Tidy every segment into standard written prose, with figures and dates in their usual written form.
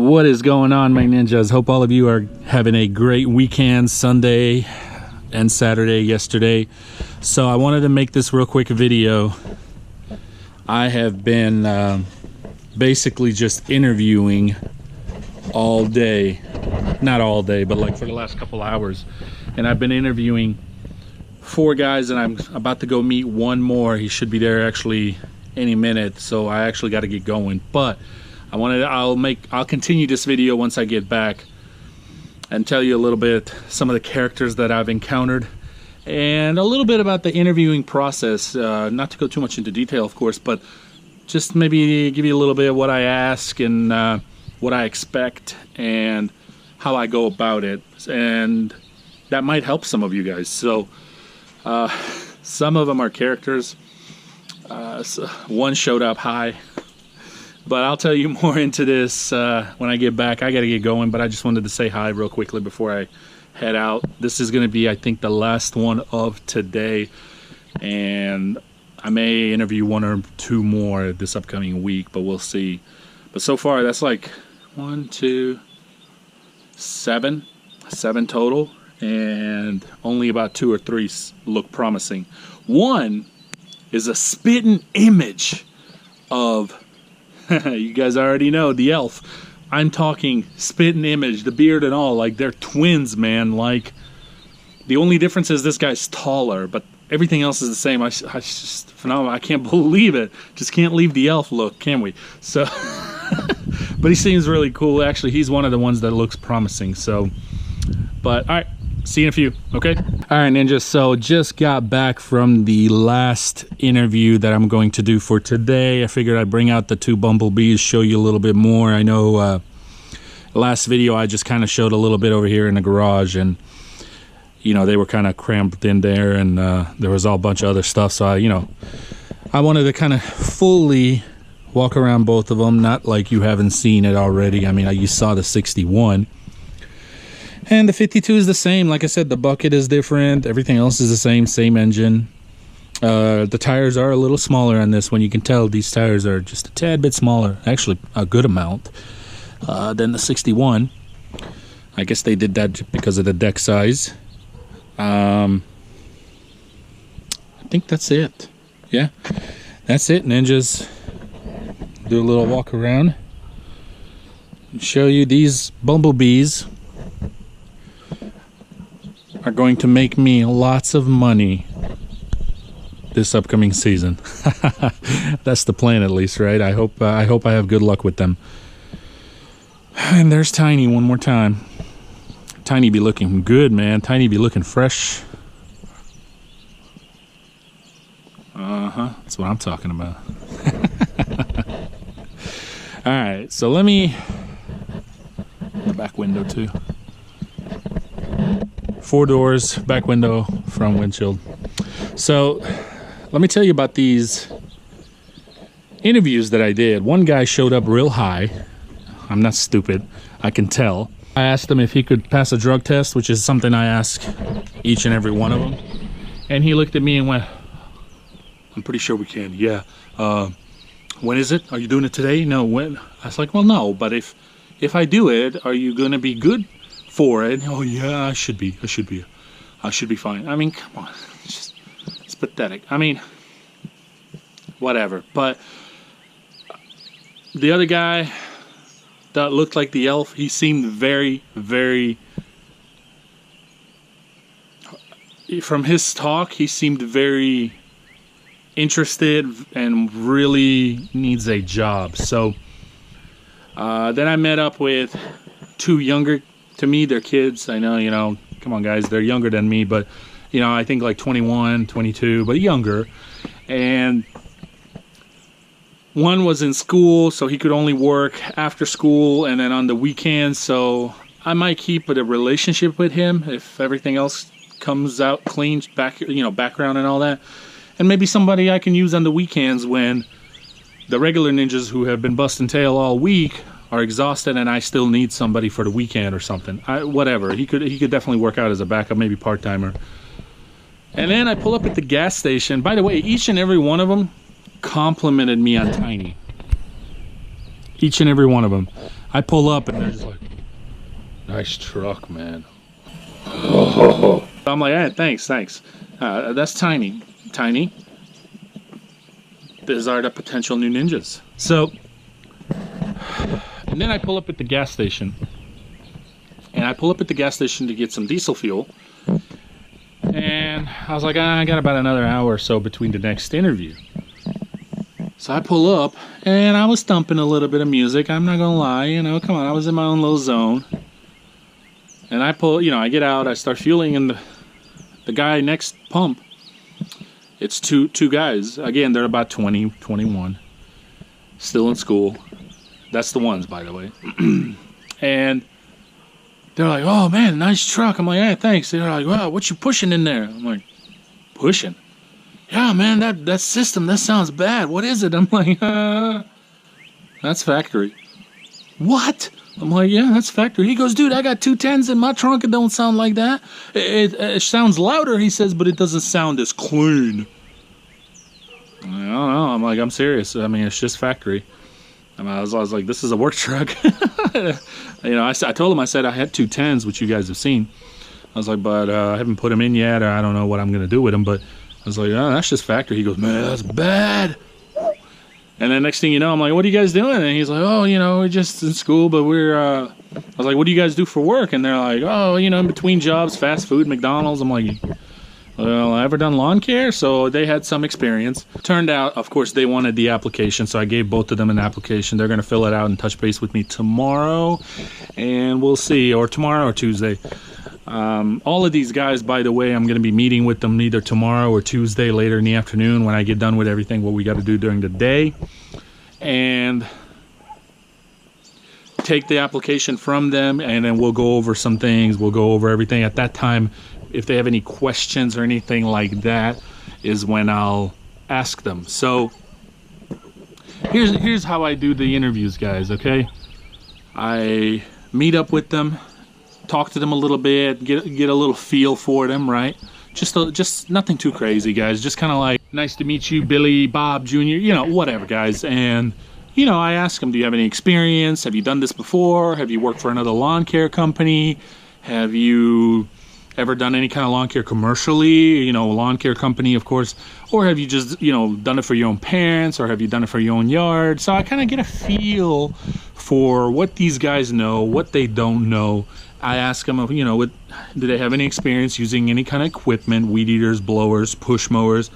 What is going on, my ninjas? Hope all of you are having a great weekend, Sunday and Saturday yesterday. So I wanted to make this real quick video. I have been basically just interviewing all day. Not all day, but like for the last couple hours. And I've been interviewing 4 guys, and I'm about to go meet one more. He should be there actually any minute, so I actually got to get going. But I'll continue this video once I get back and tell you a little bit some of the characters that I've encountered and a little bit about the interviewing process. Not to go too much into detail, of course, but just maybe give you a little bit of what I ask and what I expect and how I go about it, and that might help some of you guys. So some of them are characters. So one showed up high. But I'll tell you more into this when I get back. I got to get going, but I just wanted to say hi real quickly before I head out. This is going to be, I think, the last one of today, and I may interview 1 or 2 more this upcoming week, but we'll see. But so far, that's like 1, 2, 7 total, and only about 2 or 3 look promising. One is a spitting image of you guys already know, the elf. I'm talking spitting image, the beard and all. Like, they're twins, man. Like, the only difference is this guy's taller, but everything else is the same. I just phenomenal. I can't believe it. Just can't leave the elf look, can we? So but he seems really cool. Actually, he's one of the ones that looks promising. So, but all right, see you in a few, okay? All right, ninjas, so just got back from the last interview that I'm going to do for today. I figured I'd bring out the 2 bumblebees, show you a little bit more. I know last video I just kind of showed a little bit over here in the garage, and you know, they were kind of cramped in there, and there was all a bunch of other stuff. So I wanted to kind of fully walk around both of them, not like you haven't seen it already. I mean, you saw the 61. And the 52 is the same. Like I said, the bucket is different. Everything else is the same engine. The tires are a little smaller on this one. You can tell these tires are just a tad bit smaller. Actually, a good amount than the 61. I guess they did that because of the deck size. I think that's it. Yeah, that's it, ninjas. Do a little walk around and show you these bumblebees are going to make me lots of money this upcoming season. That's the plan, at least, right? I hope I have good luck with them. And there's Tiny one more time. Tiny be looking good, man. Tiny be looking fresh. That's what I'm talking about. All right, so let me the back window too. 4 doors, back window, front windshield. So let me tell you about these interviews that I did. One guy showed up real high. I'm not stupid, I can tell. I asked him if he could pass a drug test, which is something I ask each and every one of them. And he looked at me and went, I'm pretty sure we can. Yeah. When is it? Are you doing it today? No, when? I was like, well, no, but if I do it, are you going to be good for it? Oh yeah, I should be fine. I mean, come on, it's pathetic. I mean, whatever. But the other guy that looked like the elf, he seemed very, from his talk, he seemed very interested and really needs a job. So then I met up with 2 younger, to me, they're kids. I know, come on, guys, they're younger than me, but, I think like 21, 22, but younger. And one was in school, so he could only work after school and then on the weekends. So I might keep a relationship with him if everything else comes out clean, background and all that. And maybe somebody I can use on the weekends when the regular ninjas who have been busting tail all week are exhausted, and I still need somebody for the weekend or something. Whatever. He could definitely work out as a backup, maybe part-timer. And then I pull up at the gas station. By the way, each and every one of them complimented me on Tiny. Each and every one of them. I pull up and they're just like, nice truck, man. I'm like, hey, thanks. That's Tiny. These are the potential new ninjas. So, and then I pull up at the gas station. And I pull up at the gas station to get some diesel fuel. And I was like, I got about another hour or so between the next interview. So I pull up, and I was thumping a little bit of music. I'm not gonna lie, come on, I was in my own little zone. And I pull, I get out, I start fueling, and the guy next pump, it's two guys. Again, they're about 20, 21, still in school. That's the ones, by the way. And they're like, oh man, nice truck. I'm like, hey, thanks. They're like, wow, what you pushing in there? I'm like, pushing? Yeah, man, that system, that sounds bad. What is it? I'm like, that's factory. What? I'm like, yeah, that's factory. He goes, dude, I got 210s in my trunk. It don't sound like that. It sounds louder, he says, but it doesn't sound as clean. I don't know. I'm like, I'm serious. I mean, it's just factory. I was like, this is a work truck. I told him, I said I had 210s, which you guys have seen. I was like, but I haven't put them in yet, or I don't know what I'm going to do with them. But I was like, oh, that's just factory. He goes, man, that's bad. And then next thing you know, I'm like, what are you guys doing? And he's like, oh, we're just in school, but we're, I was like, what do you guys do for work? And they're like, oh, in between jobs, fast food, McDonald's. I'm like, well, I ever done lawn care? So they had some experience. Turned out, of course, they wanted the application, so I gave both of them an application. They're going to fill it out and touch base with me tomorrow, and we'll see, or tomorrow or Tuesday. All of these guys, by the way, I'm going to be meeting with them either tomorrow or Tuesday later in the afternoon when I get done with everything, what we got to do during the day, and take the application from them, and then we'll go over some things. We'll go over everything at that time. If they have any questions or anything like that is when I'll ask them. So here's how I do the interviews, guys, okay? I meet up with them, talk to them a little bit, get a little feel for them, right? Just nothing too crazy, guys. Just kind of like, nice to meet you, Billy, Bob Jr., whatever, guys. And, I ask them, do you have any experience? Have you done this before? Have you worked for another lawn care company? Have you ever done any kind of lawn care commercially, a lawn care company, of course, or have you just, done it for your own parents, or have you done it for your own yard? So I kind of get a feel for what these guys know, what they don't know. I ask them, do they have any experience using any kind of equipment, weed eaters, blowers, push mowers,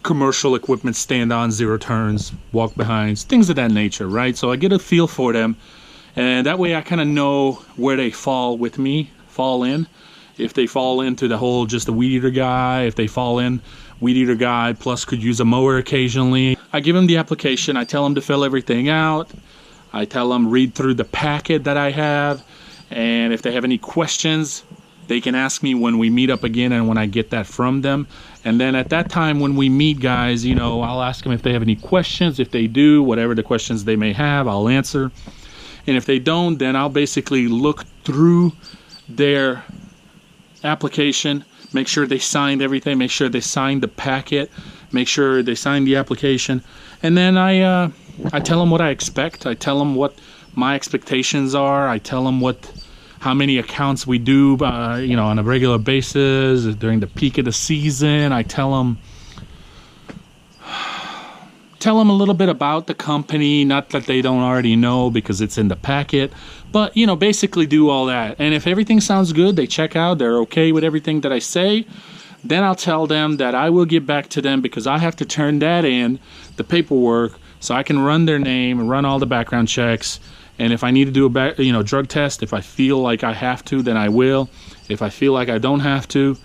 commercial equipment, stand-on, zero turns, walk behinds, things of that nature, right? So I get a feel for them, and that way I kind of know where they fall in. If they fall into the whole just a weed eater guy, if they fall in weed eater guy plus could use a mower occasionally. I give them the application. I tell them to fill everything out. I tell them read through the packet that I have, and if they have any questions, they can ask me when we meet up again and when I get that from them. And then at that time when we meet, guys, I'll ask them if they have any questions. If they do, whatever the questions they may have, I'll answer. And if they don't, then I'll basically look through their application, make sure they signed everything, make sure they signed the packet, make sure they signed the application, and then I tell them what I expect. I tell them what my expectations are. I tell them how many accounts we do, on a regular basis during the peak of the season. I tell them a little bit about the company, not that they don't already know because it's in the packet, but basically do all that. And if everything sounds good, they check out, they're okay with everything that I say, then I'll tell them that I will get back to them because I have to turn that in, the paperwork, so I can run their name and run all the background checks. And if I need to do a drug test, if I feel like I have to, then I will. If I feel like I don't have to,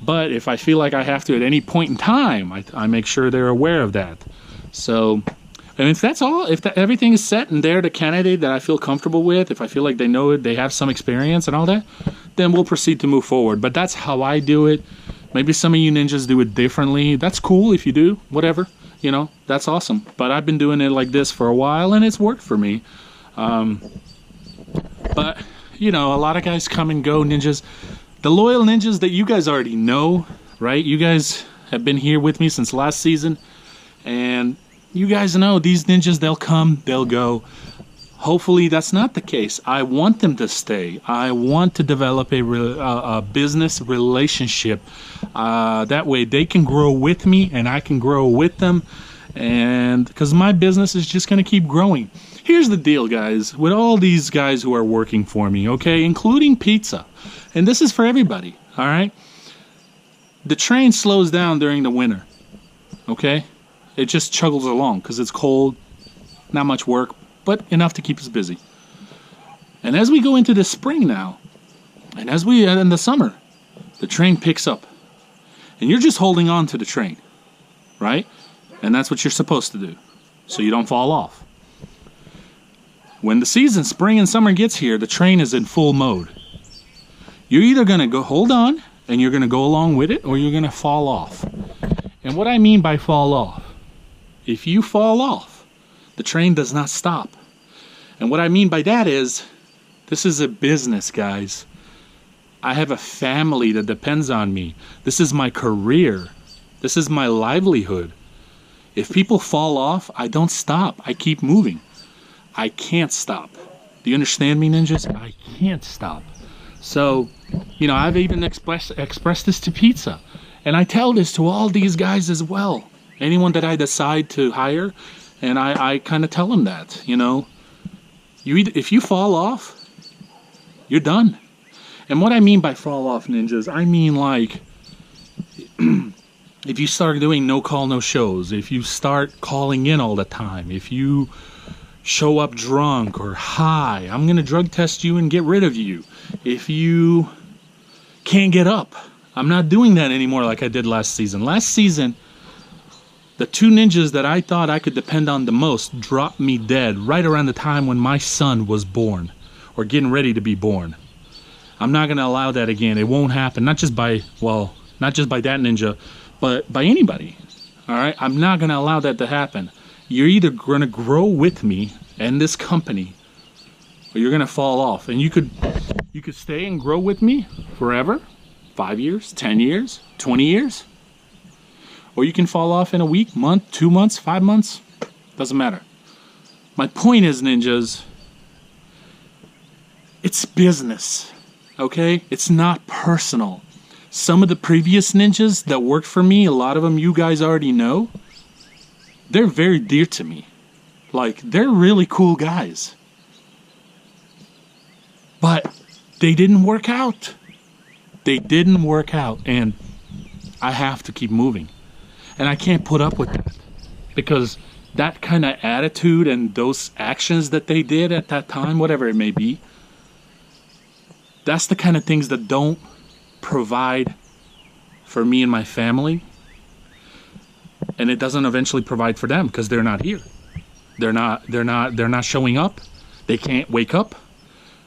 but if I feel like I have to at any point in time, I make sure they're aware of that. So, and if that's all, if everything is set and they're the candidate that I feel comfortable with, if I feel like they know it, they have some experience and all that, then we'll proceed to move forward. But that's how I do it. Maybe some of you ninjas do it differently. That's cool if you do, whatever, that's awesome. But I've been doing it like this for a while and it's worked for me. But, a lot of guys come and go, ninjas. The loyal ninjas that you guys already know, right? You guys have been here with me since last season. And you guys know these ninjas, they'll come, they'll go. Hopefully that's not the case. I want them to stay. I want to develop a business relationship. That way they can grow with me and I can grow with them. And because my business is just going to keep growing. Here's the deal, guys, with all these guys who are working for me, okay, including pizza. And this is for everybody, all right? The train slows down during the winter, okay? It just chuggles along because it's cold, not much work, but enough to keep us busy. And as we go into the spring now, and as we in the summer, the train picks up. And you're just holding on to the train, right? And that's what you're supposed to do, so you don't fall off. When the season, spring and summer gets here, the train is in full mode. You're either going to go hold on, and you're going to go along with it, or you're going to fall off. And what I mean by fall off, if you fall off, the train does not stop. And what I mean by that is, this is a business, guys. I have a family that depends on me. This is my career. This is my livelihood. If people fall off, I don't stop. I keep moving. I can't stop. Do you understand me, ninjas? I can't stop. So, you know, I've even expressed this to pizza. And I tell this to all these guys as well. Anyone that I decide to hire, and I kind of tell them that, you know. If you fall off, you're done. And what I mean by fall off, ninjas, I mean like, if you start doing no call, no shows, if you start calling in all the time, if you show up drunk or high, I'm going to drug test you and get rid of you. If you can't get up, I'm not doing that anymore like I did last season. Last season, the two ninjas that I thought I could depend on the most dropped me dead right around the time when my son was born or getting ready to be born. I'm not going to allow that again. It won't happen. Not just by that ninja, but by anybody. All right? I'm not going to allow that to happen. You're either going to grow with me and this company, or you're going to fall off. And you could stay and grow with me forever, 5 years, 10 years, 20 years. Or you can fall off in a week, month, 2 months, 5 months. Doesn't matter. My point is, ninjas, it's business, okay? It's not personal. Some of the previous ninjas that worked for me, a lot of them you guys already know, they're very dear to me. Like, they're really cool guys. But they didn't work out. They didn't work out, and I have to keep moving. And I can't put up with that, because that kind of attitude and those actions that they did at that time, whatever it may be, that's the kind of things that don't provide for me and my family, and it doesn't eventually provide for them because they're not here. They're not showing up. They can't wake up,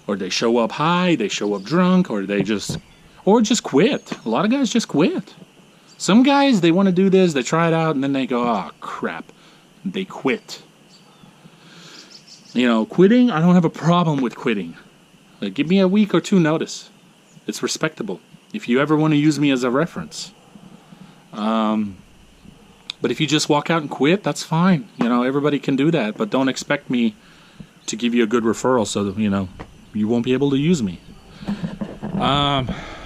or they show up high, they show up drunk, or just quit. A lot of guys just quit. Some guys, they want to do this, they try it out, and then they go, oh crap, they quit. You know, quitting, I don't have a problem with quitting. Like, give me a week or two notice. It's respectable if you ever want to use me as a reference. But if you just walk out and quit, that's fine. You know, everybody can do that, but don't expect me to give you a good referral so that, you know, you won't be able to use me.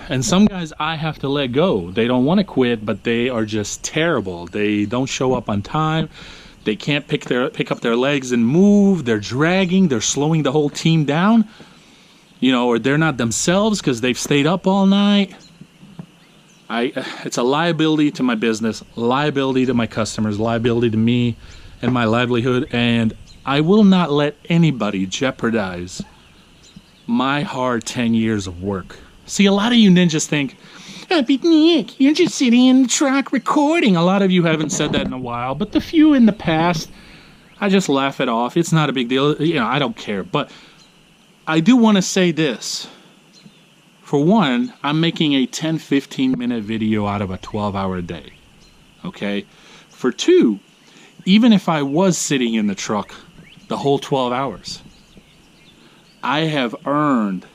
And some guys I have to let go. They don't want to quit, but they are just terrible. They don't show up on time. They can't pick up their legs and move. They're dragging. They're slowing the whole team down. You know, or they're not themselves because they've stayed up all night. It's a liability to my business, liability to my customers, liability to me and my livelihood, and I will not let anybody jeopardize my hard 10 years of work. See, a lot of you ninjas think, oh, but Nick, you're just sitting in the truck recording. A lot of you haven't said that in a while, but the few in the past, I just laugh it off. It's not a big deal. You know, I don't care. But I do want to say this. For one, I'm making a 10, 15-minute video out of a 12-hour day. Okay? For two, even if I was sitting in the truck the whole 12 hours, I have earned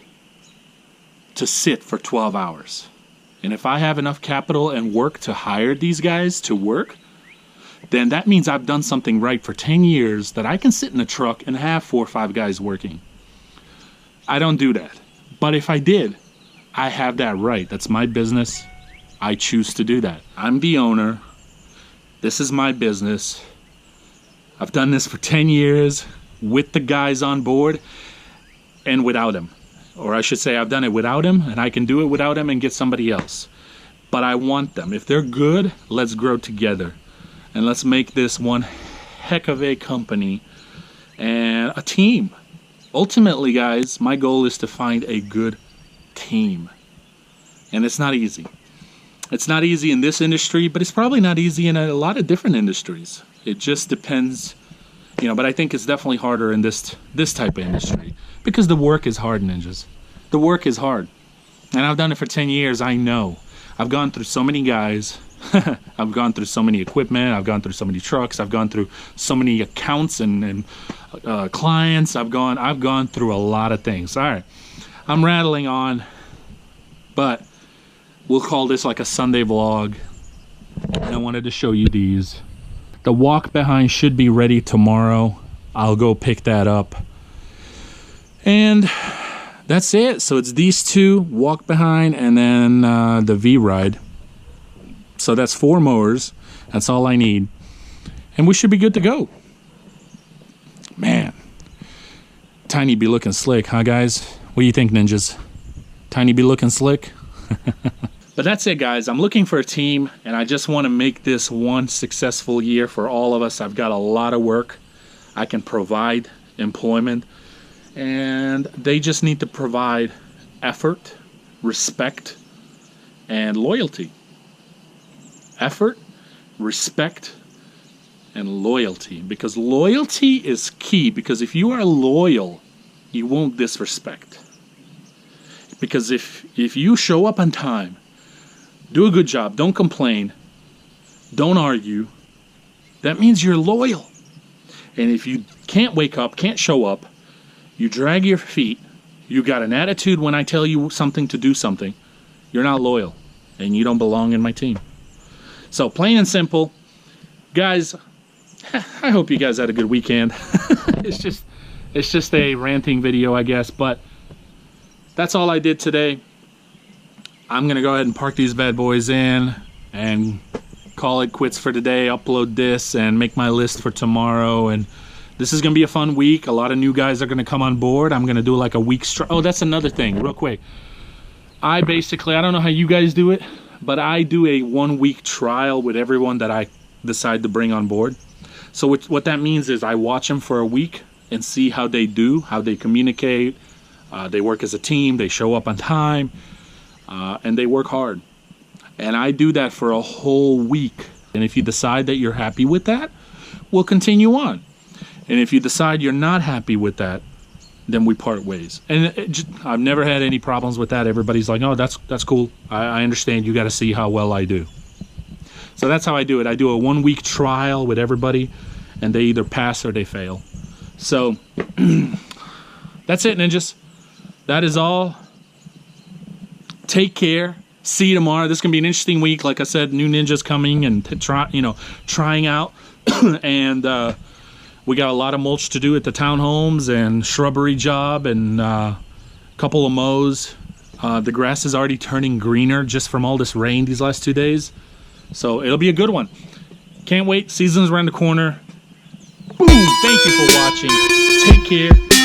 to sit for 12 hours. And if I have enough capital and work to hire these guys to work, then that means I've done something right for 10 years that I can sit in a truck and have 4 or 5 guys working. I don't do that. But if I did, I have that right. That's my business. I choose to do that. I'm the owner. This is my business. I've done this for 10 years with the guys on board and without him. Or I should say I've done it without him, and I can do it without him and get somebody else. But I want them. If they're good, let's grow together. And let's make this one heck of a company and a team. Ultimately, guys, my goal is to find a good team. And it's not easy. It's not easy in this industry, but it's probably not easy in a lot of different industries. It just depends, you know, but I think it's definitely harder in this type of industry because the work is hard, ninjas. The work is hard. And I've done it for 10 years. I know. I've gone through so many guys. I've gone through so many equipment. I've gone through so many trucks. I've gone through so many accounts and clients. I've gone through a lot of things. All right. I'm rattling on, but we'll call this like a Sunday vlog. And I wanted to show you these. The walk behind should be ready tomorrow. I'll go pick that up. And that's it. So it's these two, walk behind, and then the V-Ride. So that's 4 mowers. That's all I need. And we should be good to go. Man. Tiny be looking slick, huh, guys? What do you think, ninjas? Tiny be looking slick? But that's it, guys. I'm looking for a team, and I just want to make this one successful year for all of us. I've got a lot of work. I can provide employment, and they just need to provide effort, respect, and loyalty. Effort, respect, and loyalty. Because loyalty is key. Because if you are loyal, you won't disrespect. Because if you show up on time, do a good job, don't complain, don't argue, that means you're loyal. And if you can't wake up, can't show up, you drag your feet, you got an attitude when I tell you something to do something, you're not loyal and you don't belong in my team. So plain and simple, guys, I hope you guys had a good weekend. It's just a ranting video, I guess, but that's all I did today. I'm gonna go ahead and park these bad boys in and call it quits for today, upload this and make my list for tomorrow. And this is gonna be a fun week. A lot of new guys are gonna come on board. I'm gonna do like a week's oh, that's another thing, real quick. I don't know how you guys do it, but I do a 1-week trial with everyone that I decide to bring on board. So what that means is I watch them for a week and see how they do, how they communicate. They work as a team, they show up on time, and they work hard. And I do that for a whole week. And if you decide that you're happy with that, we'll continue on. And if you decide you're not happy with that, then we part ways. And I've never had any problems with that. Everybody's like, oh, that's cool. I understand. You got to see how well I do. So that's how I do it. I do a 1-week trial with everybody, and they either pass or they fail. So that's it, ninjas. That is all. Take care. See you tomorrow. This is gonna be an interesting week. Like I said, new ninjas coming and trying out, and we got a lot of mulch to do at the townhomes and shrubbery job and a couple of mows. The grass is already turning greener just from all this rain these last 2 days, so it'll be a good one. Can't wait. Season's around the corner. Boom! Thank you for watching. Take care.